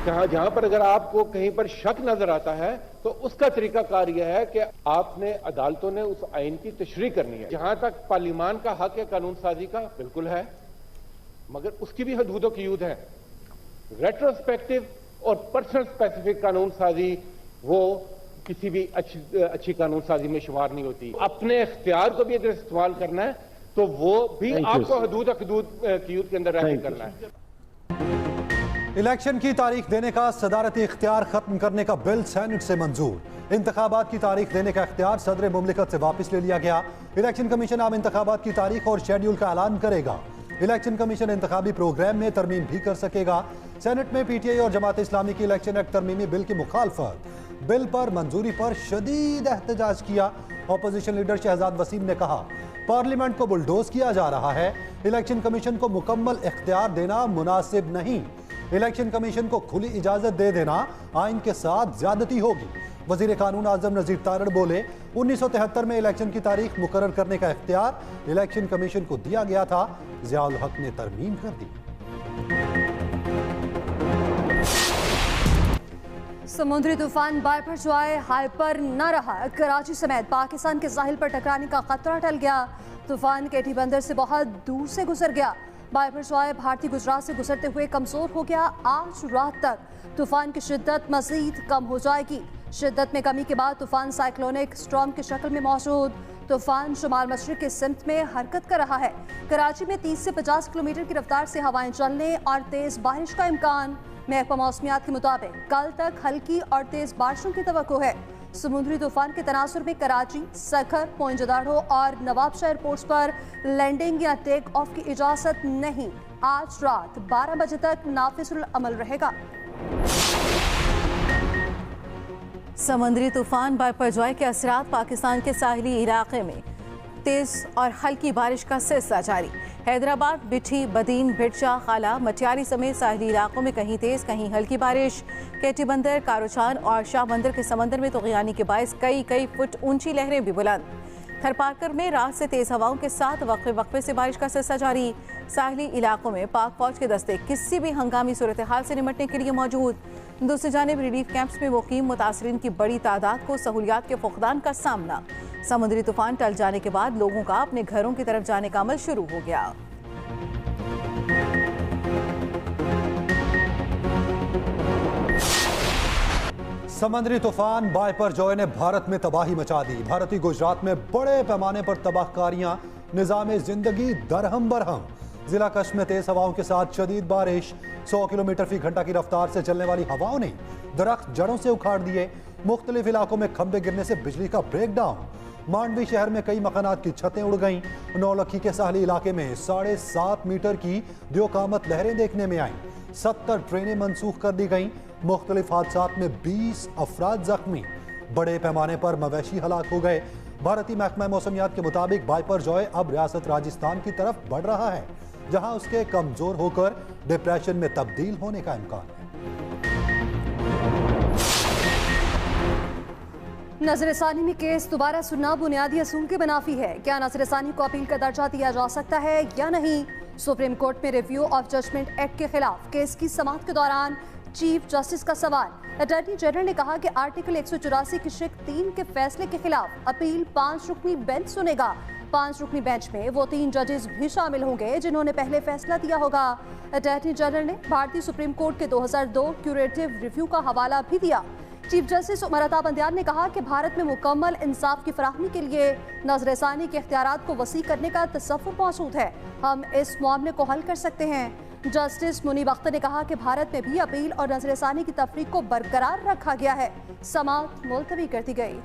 जहां जहां पर अगर आपको कहीं पर शक नजर आता है तो उसका तरीकाकार यह है कि आपने अदालतों ने उस आइन की तशरीह करनी है। जहां तक पार्लियामान का हक है कानून साजी का, बिल्कुल है, मगर उसकी भी हदूदों की यूद है। रेट्रोस्पेक्टिव और पर्सनल स्पेसिफिक कानून साजी वो किसी भी अच्छी कानून साजी में शुमार नहीं होती। अपने इख्तियार को भी अगर इस्तेमाल करना है तो वो भी आपको हदूद की यूद के अंदर रह के करना है। इलेक्शन की तारीख देने का सदारती इख्तियार खत्म करने का बिल सेनेट से मंजूर। इंतखाबात की तारीख देने का इख्तियार सदर मुमलिकत से वापस ले लिया गया। इलेक्शन कमीशन आम इंतखाबात की तारीख और शेड्यूल का ऐलान करेगा। इलेक्शन कमीशन इंतखाबी प्रोग्राम में तरमीम भी कर सकेगा। सेनेट में पीटीआई और जमात इस्लामी की इलेक्शन एक्ट तरमीमी बिल की मुखालफत। बिल पर मंजूरी पर शदीद एहतजाज किया। ऑपोजिशन लीडर शहजाद वसीम ने कहा, पार्लियामेंट को बुलडोज किया जा रहा है। इलेक्शन कमीशन को मुकम्मल इख्तियार देना मुनासिब नहीं। इलेक्शन कमीशन को खुली इजाजत दे देना आइन के साथ ज्यादती होगी। वजीर कानून आजम नजीर तारड़ बोले, 1973 में इलेक्शन की तारीख मुकर्रर करने का इख्तियार इलेक्शन कमीशन को दिया गया था, ज़ियाउल हक ने तरमीम कर दी। समुद्री तूफान बायपरजॉय हाइपर न रहा। कराची समेत पाकिस्तान के साहिल पर टकराने का खतरा टल गया। तूफान केटी बंदर से बहुत दूर से गुजर गया। बायपरजॉय भारतीय गुजरात से गुजरते हुए कमजोर हो गया। आज रात तक तूफान की शिद्दत मजीद कम हो जाएगी। शिद्दत में कमी के बाद तूफान साइक्लोनिक स्टॉर्म की शक्ल में मौजूद। तूफान शुमाल मशरिक के सिमत में हरकत कर रहा है। कराची में 30 से 50 किलोमीटर की रफ्तार से हवाएं चलने और तेज बारिश का इम्कान। महकमा मौसमियात के मुताबिक कल तक हल्की और तेज बारिशों की तवक्को है। समुद्री तूफान के तनासुर में कराची, सखर, मोइंजोदाड़ो और नवाबशाह एयरपोर्ट्स पर लैंडिंग या टेक ऑफ की इजाजत नहीं। आज रात 12 बजे तक नाफिजुल अमल रहेगा। समुद्री तूफान बायपरजॉय के असरात पाकिस्तान के साहिली इलाके में तेज और हल्की बारिश का सिलसिला जारी। हैदराबाद, बिठी, बदीन, भिटशा, खाला, मटियारी समेत साहिली इलाकों में कहीं तेज कहीं हल्की बारिश। केटी बंदर, कारोचान और शाह बंदर के समंदर में तुग़यानी के बायस कई फुट ऊंची लहरें भी बुलंद। थरपारकर में रात से तेज हवाओं के साथ वक्फे से बारिश का सिलसिला जारी। साहिली इलाकों में पाक फौज के दस्ते किसी भी हंगामी सूरत हाल से निपटने के लिए मौजूद। दूसरी जानिब रिलीफ कैंप्स में मुकीम मुतासरीन की बड़ी तादाद को सहूलियात के फुकदान का सामना। समुद्री तूफान टल जाने के बाद लोगों का अपने घरों की तरफ जाने का अमल शुरू हो गया। समुद्री तूफान बायपरजॉय ने भारत में तबाही मचा दी। भारतीय गुजरात में बड़े पैमाने पर तबाहकारियां, निजाम जिंदगी दरहम बरहम। जिला कच्छ में तेज हवाओं के साथ शदीद बारिश। 100 किलोमीटर फी घंटा की रफ्तार से चलने वाली हवाओं ने दरख्त जड़ों से उखाड़ दिए। मुख्तलिफ इलाकों में खंबे गिरने से बिजली का ब्रेकडाउन। मांडवी शहर में कई मकानात की छतें उड़ गईं। नौलखी के साहली इलाके में 7.5 मीटर की द्योकामत लहरें देखने में आईं। 70 ट्रेनें मनसूख कर दी गईं। मुख्तलिफ हादसात में 20 अफराद जख्मी। बड़े पैमाने पर मवेशी हलाक हो गए। भारतीय महकमा मौसमियात के मुताबिक बायपरजॉय अब रियासत राजस्थान की तरफ बढ़ रहा है, जहां उसके कमजोर होकर डिप्रेशन में तब्दील होने का इम्कान है। नजरसानी में केस दोबारा सुनना बुनियादी असूल के मुनाफी है। क्या नजरसानी को अपील का दर्जा दिया जा सकता है या नहीं? सुप्रीम कोर्ट में रिव्यू ऑफ जजमेंट एक्ट के खिलाफ केस की समाअत के दौरान चीफ जस्टिस का सवाल। अटॉर्नी जनरल ने कहा कि आर्टिकल 184 की शिक 3 के फैसले के खिलाफ अपील 5 रुकनी बेंच सुनेगा। 5 रुकनी बेंच में वो 3 जजेस भी शामिल होंगे जिन्होंने पहले फैसला दिया होगा। अटॉर्नी जनरल ने भारतीय सुप्रीम कोर्ट के 2002 क्यूरेटिव रिव्यू का हवाला भी दिया। चीफ जस्टिस उमर अता बंदियान ने कहा कि भारत में मुकम्मल इंसाफ की फराहमी के लिए नजरसानी के इख्तियारात को वसी करने का तसव्वुर मौजूद है। हम इस मामले को हल कर सकते हैं। जस्टिस मुनीब अख्तर ने कहा कि भारत में भी अपील और नजरसानी की तफरीक को बरकरार रखा गया है। समाअत मुलतवी कर दी गई।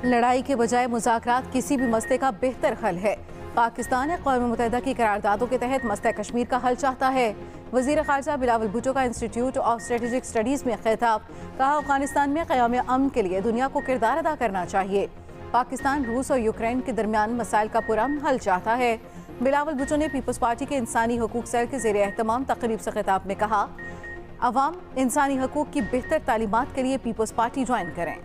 लड़ाई के बजाय मुज़ाकरात किसी भी मसले का बेहतर हल है। पाकिस्तान अक़वाम मुत्तहिदा की करारदादों के तहत मसला कश्मीर का हल चाहता है। वज़ीर ख़ारजा बिलावल भुट्टो का इंस्टीट्यूट ऑफ स्ट्रेटेजिक स्टडीज़ में खिताब। कहा, अफ़गानिस्तान में क़याम अमन के लिए दुनिया को किरदार अदा करना चाहिए। पाकिस्तान रूस और यूक्रेन के दरमियान मसाइल का पुरअमन हल चाहता है। बिलावल भुट्टो ने पीपल्स पार्टी के इंसानी हकूक़ सेल के ज़ेर एहतमाम तक़रीब से खिताब में कहा, अवाम इंसानी हकूक़ की बेहतर तालीमात के लिए पीपल्स पार्टी ज्वाइन करें।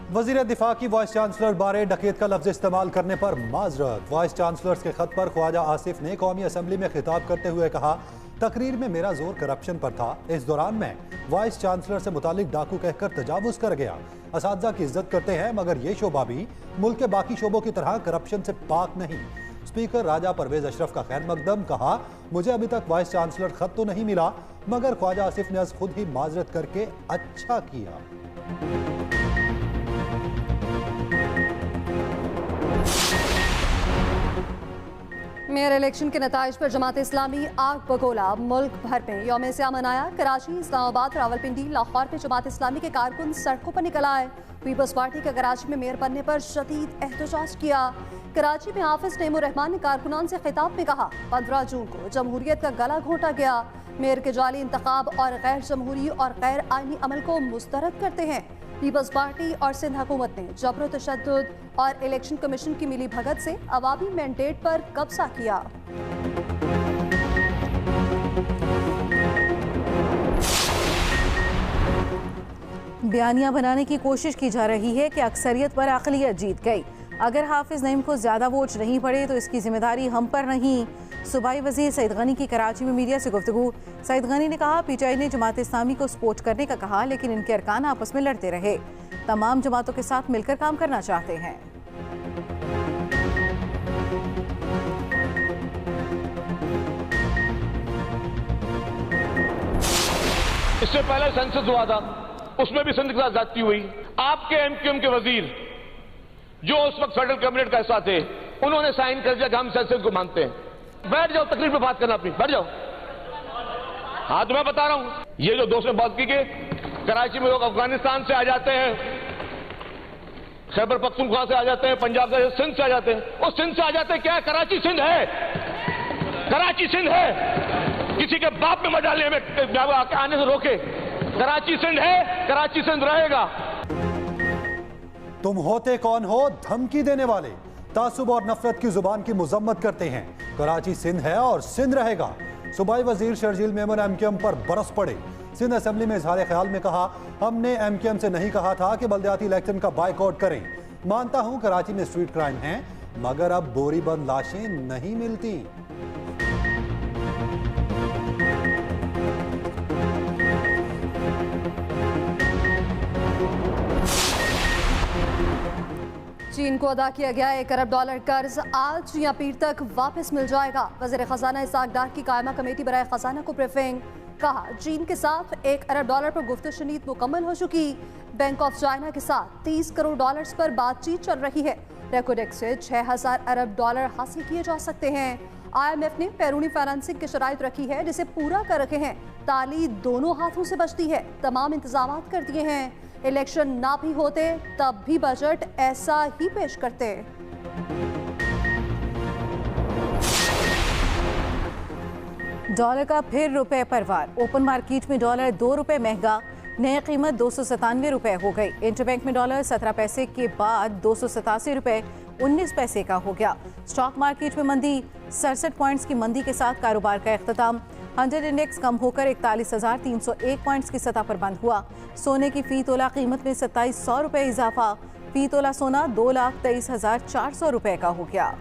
वजीर दिफा की वाइस चांसलर बारे डकैत का लफ्ज इस्तेमाल करने पर माजरत। वाइस चांसलर्स के खत पर ख्वाजा आसिफ ने कौमी असम्बली में खिताब करते हुए कहा, तकरीर में मेरा जोर करप्शन पर था। इस दौरान मैं वाइस चांसलर से मुतालिक डाकू कहकर तजावुज कर गया। असातिज़ा की इज्जत करते हैं मगर ये शोबा भी मुल्क के बाकी शोबों की तरह करप्शन से पाक नहीं। स्पीकर राजा परवेज अशरफ का खैर मकदम, कहा मुझे अभी तक वाइस चांसलर खत तो नहीं मिला मगर ख्वाजा आसिफ ने खुद ही माजरत करके अच्छा किया। मेयर इलेक्शन के नताइज पर जमात इस्लामी आग बगोला। मुल्क भर में यौम सियाह मनाया। कराची, इस्लामाबाद, रावलपिंडी, लाहौर में जमात इस्लामी के कारकुन सड़कों पर निकल आए। पीपल्स पार्टी का कराची में मेयर बनने पर शदीद एहतजाज किया। कराची में हाफिज नईमुर रहमान ने कारकुनान से खिताब में कहा, 15 जून को जमहूरियत का गला घोंटा गया। मेयर के जाली इंतखाब और गैर जमहूरी और गैर आईनी अमल को मुस्तरद करते हैं। पीपल्स पार्टी और सिंध हुकूमत ने जबर तशद्दुद और इलेक्शन कमीशन की मिली भगत से अवामी मैंडेट पर कब्जा किया। बयानिया बनाने की कोशिश की जा रही है कि अक्सरियत पर अक़लियत जीत गई। अगर हाफिज नईम को ज्यादा वोट नहीं पड़े तो इसकी जिम्मेदारी हम पर नहीं। सूबाई वजीर सईद गनी की कराची में मीडिया से गुफ्तगू। सईद गनी ने कहा, पीटीआई ने जमात इस्लामी को सपोर्ट करने का कहा लेकिन इनके अरकान आपस में लड़ते रहे। तमाम जमातों के साथ मिलकर काम करना चाहते हैं। इससे पहले सेंसस हुआ था, उसमें भी सिंध के साथ जाती हुई। आपके एमक्यूएम के वजीर जो उस वक्त फेडरल कैबिनेट का हिस्सा थे, उन्होंने साइन कर दिया कि हम सेंसस को मानते हैं। बैठ जाओ, तकरीर पे बात करना अपनी, बैठ जाओ। हाँ, तो मैं बता रहा हूं, ये जो दोस्त ने बात की कि कराची में लोग अफगानिस्तान से आ जाते हैं, खैबर पख्तूनख्वा से आ जाते हैं, पंजाब से, सिंध से आ जाते हैं। वो सिंध से आ जाते हैं क्या? कराची सिंध है, कराची सिंध है। किसी के बाप में मत डालने हमें आने से रोके। कराची सिंध है, कराची सिंध रहेगा। तुम होते कौन हो धमकी देने वाले? तासुब और नफरत की जुबान की मुजम्मत करते हैं। कराची सिंध है और सिंध रहेगा। सूबाई वजीर शर्जील मेमन एमक्यूएम पर बरस पड़े। सिंध असेंबली में इजहार ख्याल में कहा, हमने एमक्यूएम से नहीं कहा था कि बल्दियाती इलेक्शन का बायकॉट करें। मानता हूं कराची में स्ट्रीट क्राइम है मगर अब बोरी बंद लाशें नहीं मिलती। चीन को अदा किया गया $1 अरब कर्ज आज या पीर तक वापस मिल जाएगा। वज़ीर खजाना इसाक डार की कायमा कमेटी बराए खजाना को ब्रीफिंग। कहा, चीन के साथ $1 अरब पर गुफ्तशनीद मुकम्मल हो चुकी। बैंक ऑफ चाइना के साथ $30 करोड़ पर बातचीत चल रही है। रेकोडेक से $6000 अरब हासिल किए जा सकते हैं। IMF ने बैरूनी फाइनेंसिंग की शराइत रखी है जिसे पूरा कर रखे हैं। ताली दोनों हाथों से बचती है, तमाम इंतजाम कर दिए हैं। इलेक्शन ना भी होते तब भी बजट ऐसा ही पेश करते। डॉलर का फिर रुपए पर वार। ओपन मार्केट में डॉलर ₹2 महंगा, नई कीमत ₹297 हो गई। इंटरबैंक में डॉलर 17 पैसे के बाद ₹287.19 का हो गया। स्टॉक मार्केट में मंदी, 67 पॉइंट्स की मंदी के साथ कारोबार का इख्तिताम। 100 इंडेक्स कम होकर 41,301 पॉइंट्स की सतह पर बंद हुआ। सोने की फी तोला कीमत में ₹2700 इजाफा। फी तोला सोना ₹2,23,400 का हो गया।